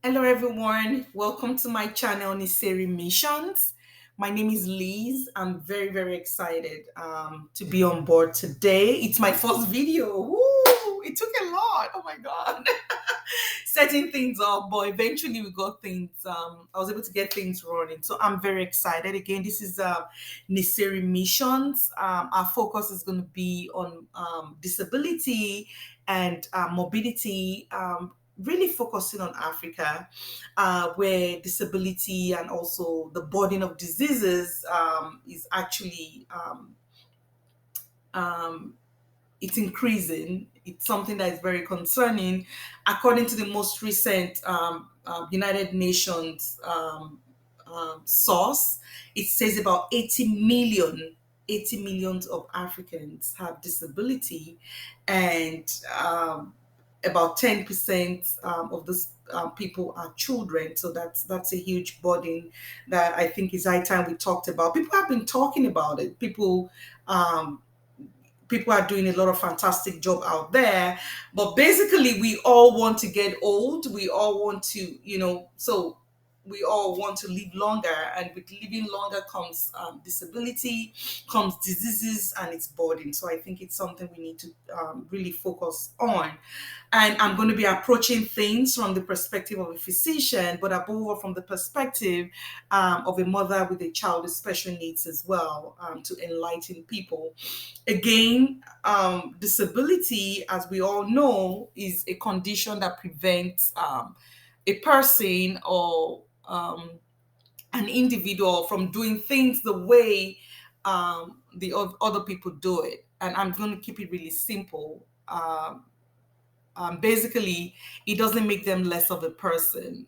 Hello, everyone. Welcome to my channel, Niseri Missions. My name is Liz. I'm very, very excited to be on board today. It's my first video. Woo! It took a lot. Oh my God. Setting things up, but eventually we got things. I was able to get things running. So I'm very excited. Again, this is Niseri Missions. Our focus is going to be on disability and morbidity. Really focusing on Africa, where disability and also the burden of diseases is actually um, it's increasing. It's something that is very concerning. According to the most recent United Nations source, it says about 80 millions of Africans have disability, and about 10% of those people are children. So that's a huge burden that I think is high time we talked about. People have been talking about it. Um, people are doing a lot of fantastic job out there, but basically we all want to get old. We all want to, so we all want to live longer, and with living longer comes disability, comes diseases, and it's burden. So I think it's something we need to really focus on. And I'm going to be approaching things from the perspective of a physician, but above all from the perspective of a mother with a child with special needs as well, to enlighten people. Again, disability, as we all know, is a condition that prevents a person or an individual from doing things the way other people do it. And I'm going to keep it really simple. Basically, it doesn't make them less of a person.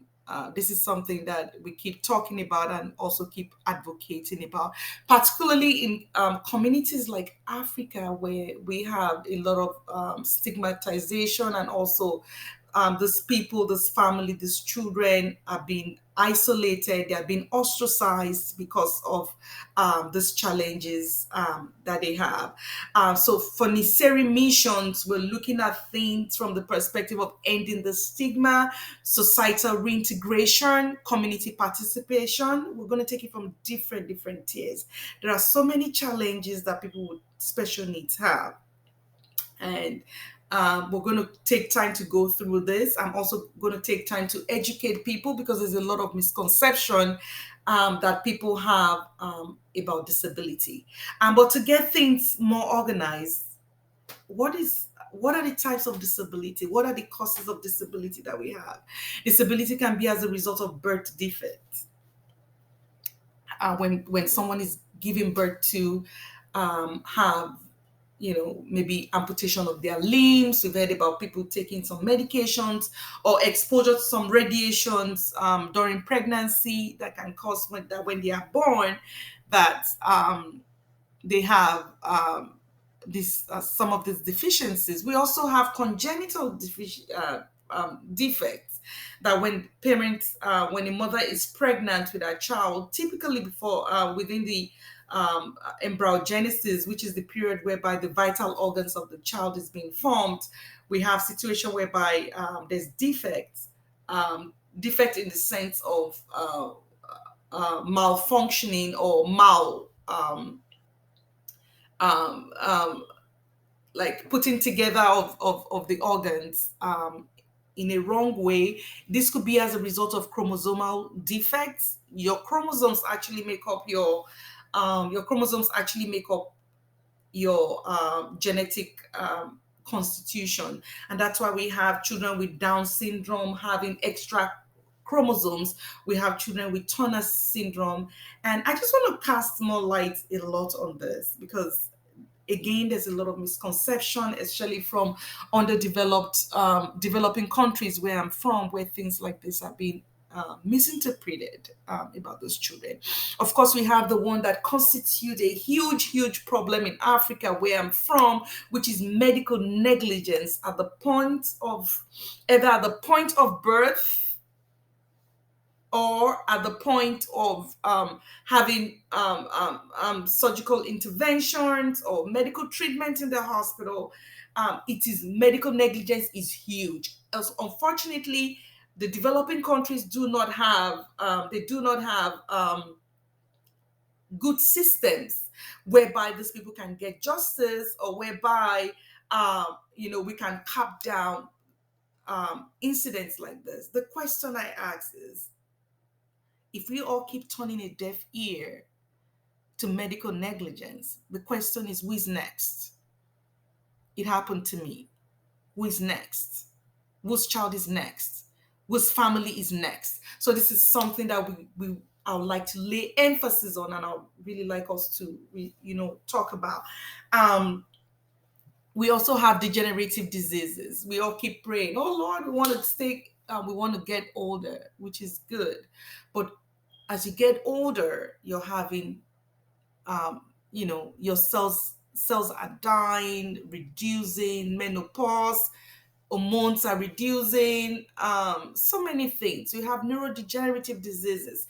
This is something that we keep talking about and also keep advocating about, particularly in communities like Africa, where we have a lot of stigmatization, and also these people, this family, these children are being isolated, they are being ostracized because of these challenges that they have. So for Niseri Missions, we're looking at things from the perspective of ending the stigma, societal reintegration, community participation. We're going to take it from different tiers. There are so many challenges that people with special needs have, and we're going to take time to go through this. I'm also going to take time to educate people, because there's a lot of misconception that people have about disability. But to get things more organized, what are the types of disability? What are the causes of disability that we have? Disability can be as a result of birth defect. When someone is giving birth to have, maybe amputation of their limbs. We've heard about people taking some medications or exposure to some radiations during pregnancy that can cause when they are born, that they have some of these deficiencies. We also have congenital defects, that when parents, when a mother is pregnant with a child, typically before within the embryogenesis, which is the period whereby the vital organs of the child is being formed, we have situation whereby there's defects, defect in the sense of malfunctioning or um, um, like putting together of the organs in a wrong way. This could be as a result of chromosomal defects. Your chromosomes actually make up your genetic constitution, and that's why we have children with Down syndrome having extra chromosomes. We have children with Turner syndrome, and I just want to cast more light a lot on this, because again, there's a lot of misconception, especially from underdeveloped developing countries where I'm from, where things like this have been misinterpreted about those children. Of course, we have the one that constitutes a huge problem in Africa, where I'm from, which is medical negligence at the point of either at the point of birth or at the point of having surgical interventions or medical treatment in the hospital. It is medical negligence is huge. Unfortunately, The developing countries do not have they do not have good systems whereby these people can get justice, or whereby we can cap down incidents like this. The question I ask is, if we all keep turning a deaf ear to medical negligence, the question is, who is next? It happened to me. Who is next? Whose child is next? Whose family is next? So this is something that I would like to lay emphasis on, and I would really like us to talk about. We also have degenerative diseases. We all keep praying, oh Lord, we want to we want to get older, which is good. But as you get older, you're having, your cells are dying, reducing, menopause, hormones are reducing, so many things. You have neurodegenerative diseases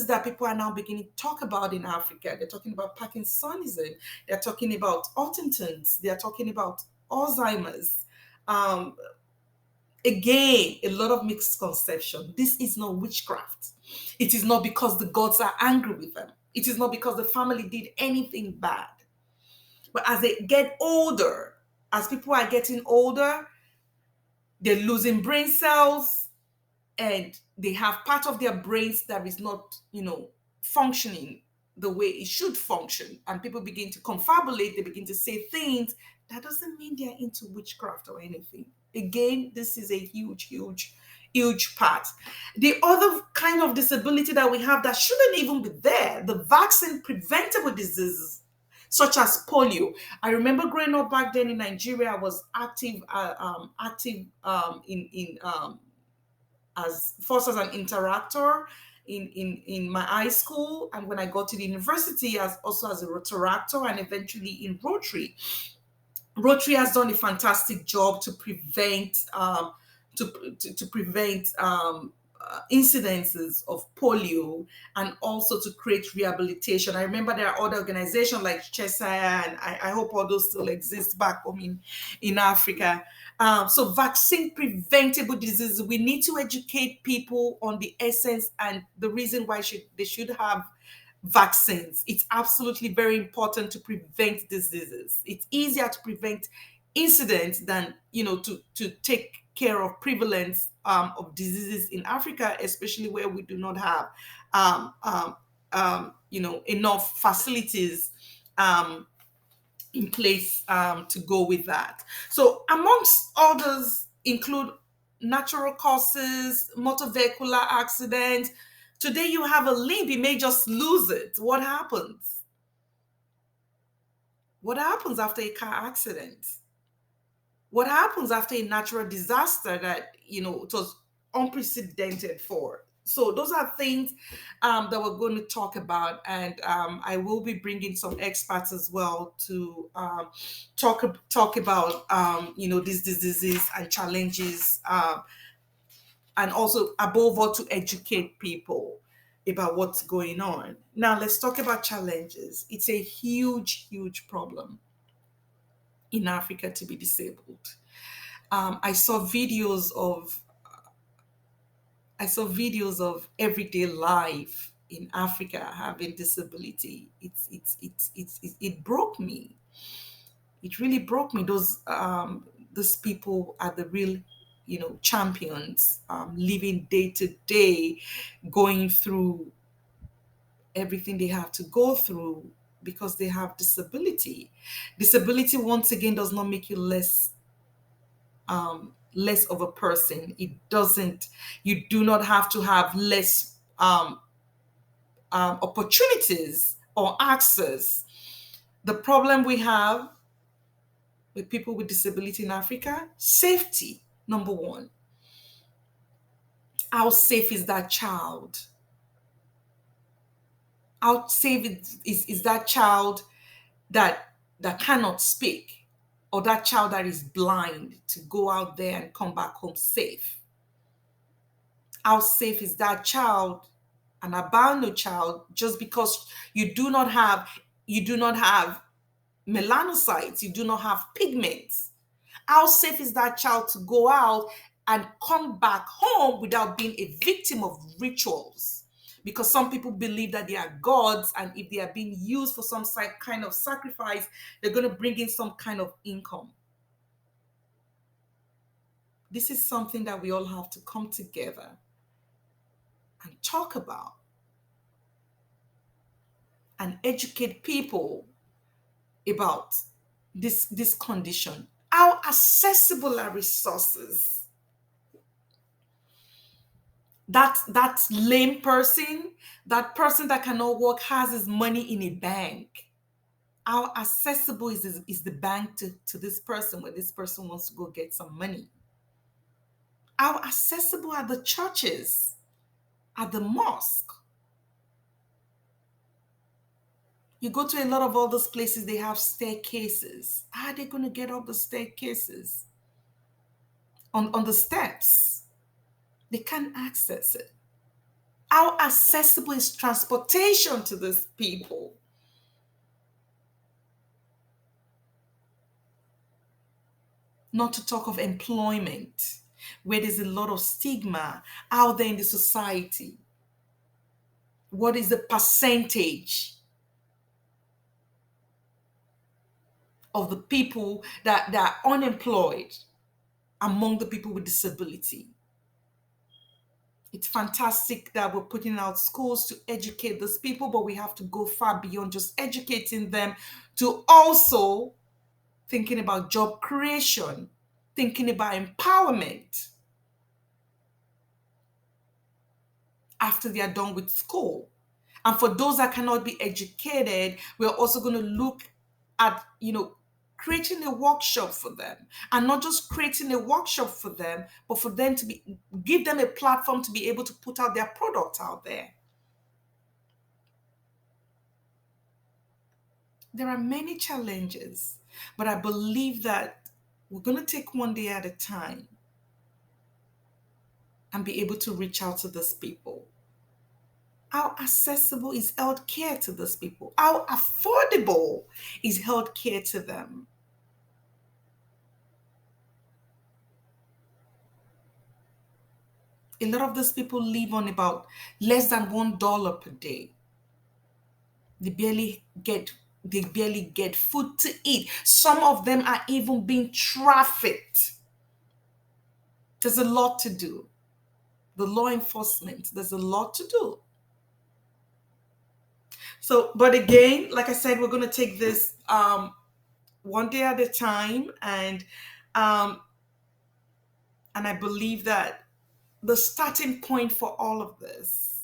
that people are now beginning to talk about in Africa. They're talking about Parkinsonism, they're talking about Huntington's, they're talking about Alzheimer's. Again, a lot of misconception. This is not witchcraft. It is not because the gods are angry with them. It is not because the family did anything bad. But as they get older, as people are getting older, they're losing brain cells, and they have part of their brains that is not, functioning the way it should function. And people begin to confabulate, they begin to say things. That doesn't mean they're into witchcraft or anything. Again, this is a huge, huge, huge part. The other kind of disability that we have that shouldn't even be there, the vaccine preventable diseases, such as polio. I remember growing up back then in Nigeria, I was active in as first as an interactor in my high school, and when I got to the university, as also as a rotaractor, and eventually in Rotary. Rotary has done a fantastic job to prevent to prevent incidences of polio, and also to create rehabilitation. I remember there are other organizations like Cheshire, and I hope all those still exist back home in Africa. So vaccine preventable diseases, we need to educate people on the essence and the reason why they should have vaccines. It's absolutely very important to prevent diseases. It's easier to prevent incidents than to take care of prevalence of diseases in Africa, especially where we do not have enough facilities in place to go with that. So amongst others include natural causes, motor vehicular accidents. Today you have a limb, you may just lose it. What happens? What happens after a car accident? What happens after a natural disaster that it was unprecedented for? So those are things that we're going to talk about, and I will be bringing some experts as well to talk about these diseases and challenges, and also above all to educate people about what's going on. Now let's talk about challenges. It's a huge, huge problem in Africa to be disabled. I saw videos of everyday life in Africa having disability. It broke me. It really broke me. Those people are the real, champions, living day to day, going through everything they have to go through because they have disability. Disability, once again, does not make you less of a person. It doesn't. You do not have to have less opportunities or access. The problem we have with people with disability in Africa, safety, number one. How safe is that child? How safe is that child that cannot speak, or that child that is blind, to go out there and come back home safe? How safe is that child, an albino child, just because you do not have melanocytes, you do not have pigments? How safe is that child to go out and come back home without being a victim of rituals. Because some people believe that they are gods, and if they are being used for some kind of sacrifice, they're going to bring in some kind of income. This is something that we all have to come together and talk about and educate people about this condition. How accessible are resources? That lame person, that person that cannot work, has his money in a bank. How accessible is the bank to this person when this person wants to go get some money? How accessible are the churches, at the mosque? You go to a lot of all those places, they have staircases. How are they going to get up the staircases? On the steps. They can't access it. How accessible is transportation to these people? Not to talk of employment, where there's a lot of stigma out there in the society. What is the percentage of the people that are unemployed among the people with disability? It's fantastic that we're putting out schools to educate those people, but we have to go far beyond just educating them to also thinking about job creation, thinking about empowerment after they are done with school. And for those that cannot be educated, we're also going to look at, creating a workshop for them, and not just creating a workshop for them, but for them to give them a platform to be able to put out their product out there. There are many challenges, but I believe that we're going to take one day at a time and be able to reach out to these people. How accessible is healthcare to those people? How affordable is healthcare to them? A lot of these people live on about less than $1 per day. They barely get food to eat. Some of them are even being trafficked. There's a lot to do. The law enforcement, there's a lot to do. So, but again, like I said, we're going to take this one day at a time, and I believe that the starting point for all of this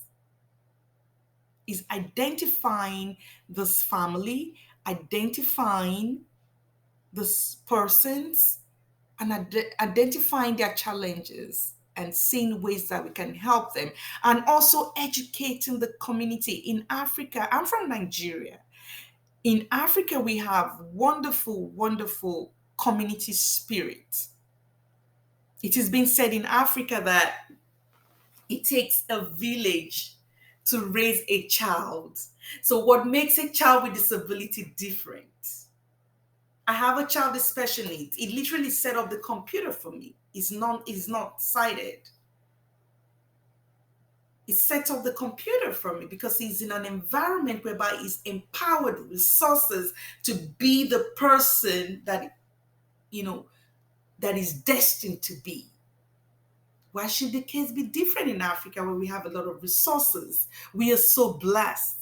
is identifying this family, identifying this persons, and identifying their challenges and seeing ways that we can help them, and also educating the community. In Africa, I'm from Nigeria. In Africa, we have wonderful, wonderful community spirit. It has been said in Africa that it takes a village to raise a child. So what makes a child with disability different? I have a child with special needs. It literally set up the computer for me. It's not sighted. It set up the computer for me because he's in an environment whereby he's empowered with resources to be the person that, that is destined to be. Why should the case be different in Africa where we have a lot of resources? We are so blessed.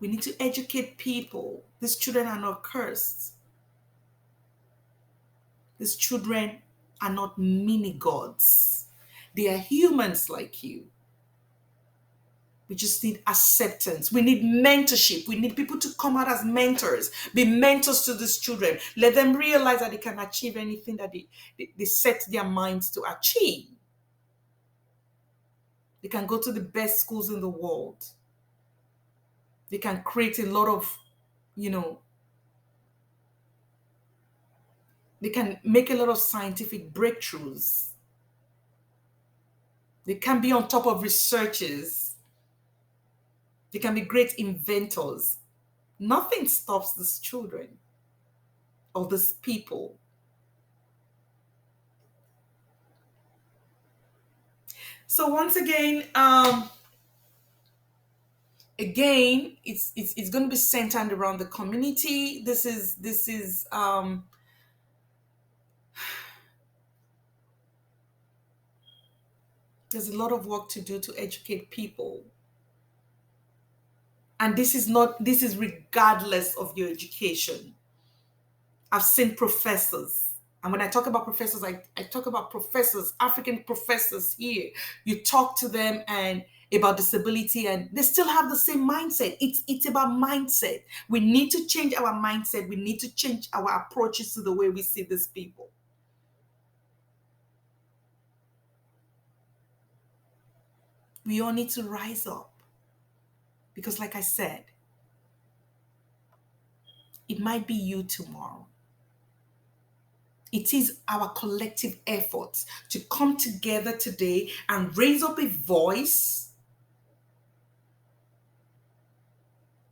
We need to educate people. These children are not cursed. These children are not mini gods. They are humans like you. We just need acceptance. We need mentorship. We need people to come out as mentors, be mentors to these children. Let them realize that they can achieve anything that they set their minds to achieve. They can go to the best schools in the world. They can create a lot of, they can make a lot of scientific breakthroughs. They can be on top of researches. They can be great inventors. Nothing stops these children. of these people. So once again, it's going to be centered around the community. This is there's a lot of work to do to educate people, and this is regardless of your education. I've seen professors, and when I talk about professors, I talk about professors, African professors here. You talk to them and about disability, and they still have the same mindset. It's about mindset. We need to change our mindset. We need to change our approaches to the way we see these people. We all need to rise up because, like I said, it might be you tomorrow. It is our collective efforts to come together today and raise up a voice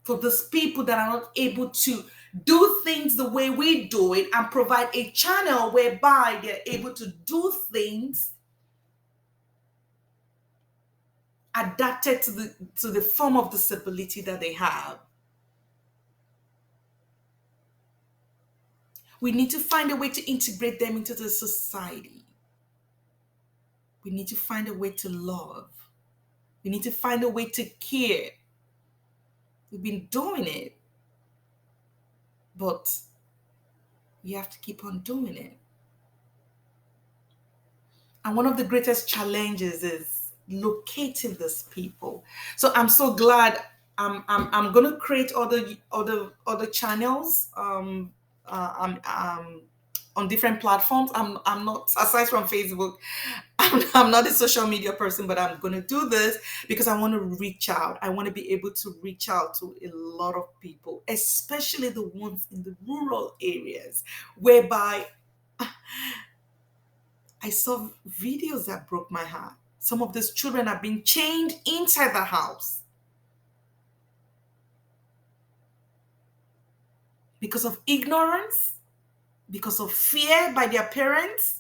for those people that are not able to do things the way we do it, and provide a channel whereby they're able to do things adapted to the form of disability that they have. We need to find a way to integrate them into the society. We need to find a way to love. We need to find a way to care. We've been doing it, but you have to keep on doing it. And one of the greatest challenges is locating these people. So I'm so glad I'm gonna create other channels on different platforms. I'm not, aside from Facebook, I'm not a social media person, but I'm gonna do this because I want to reach out. I want to be able to reach out to a lot of people, especially the ones in the rural areas, whereby I saw videos that broke my heart. Some of these children are being chained inside the house because of ignorance, because of fear by their parents.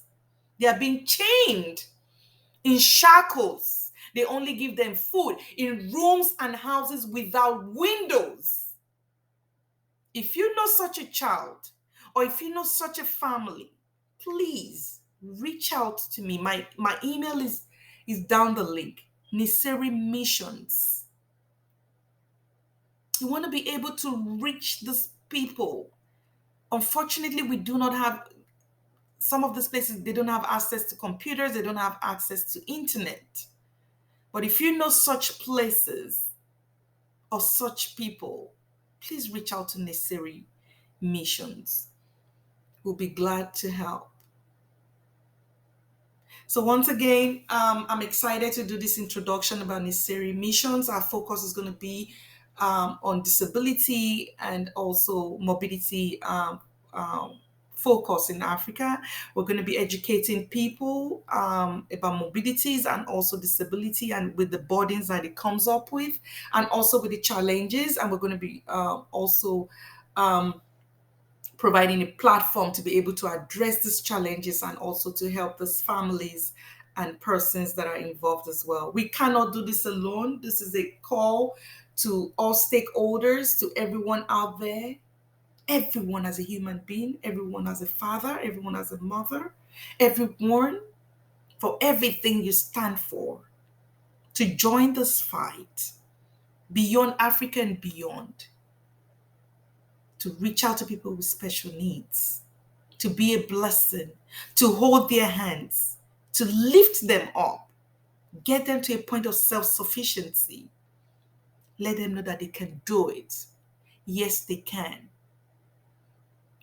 They are being chained in shackles. They only give them food in rooms and houses without windows. If you know such a child, or if you know such a family, please reach out to me. My email is down the link. Niseri Missions. You want to be able to reach these people. Unfortunately, we do not have, some of these places, they don't have access to computers, they don't have access to internet. But if you know such places or such people, please reach out to Niseri Missions. We'll be glad to help. So once again, I'm excited to do this introduction about Niseri Missions. Our focus is going to be on disability and also morbidity focus in Africa. We're going to be educating people about morbidities and also disability, and with the burdens that it comes up with, and also with the challenges. And we're going to be also providing a platform to be able to address these challenges and also to help those families and persons that are involved as well. We cannot do this alone. This is a call to all stakeholders, to everyone out there, everyone as a human being, everyone as a father, everyone as a mother, everyone, for everything you stand for, to join this fight beyond Africa and beyond, to reach out to people with special needs, to be a blessing, to hold their hands, to lift them up, get them to a point of self-sufficiency. Let them know that they can do it. Yes, they can.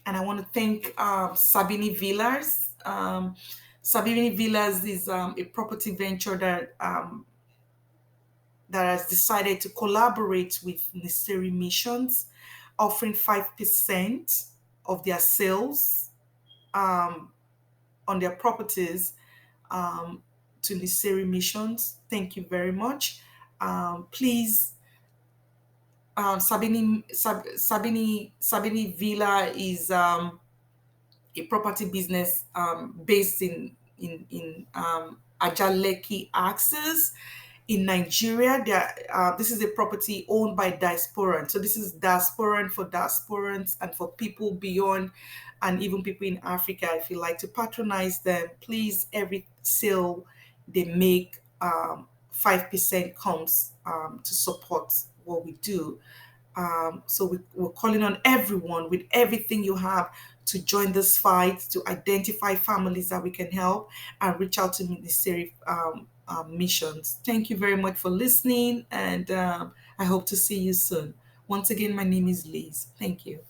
And I want to thank Sabini Villas. Sabini Villas is a property venture that has decided to collaborate with Niseri Missions, offering 5% of their sales on their properties to Niseri Missions. Thank you very much. Please, Sabini Villa is a property business based in Ajaleki Axis in Nigeria. This is a property owned by diasporans. So this is diasporan for diasporans and for people beyond, and even people in Africa. If you like to patronize them, please, every sale they make, 5% comes to support what we do. So we're calling on everyone with everything you have to join this fight, to identify families that we can help and reach out to ministry missions. Thank you very much for listening, and I hope to see you soon. Once again, my name is Liz. Thank you.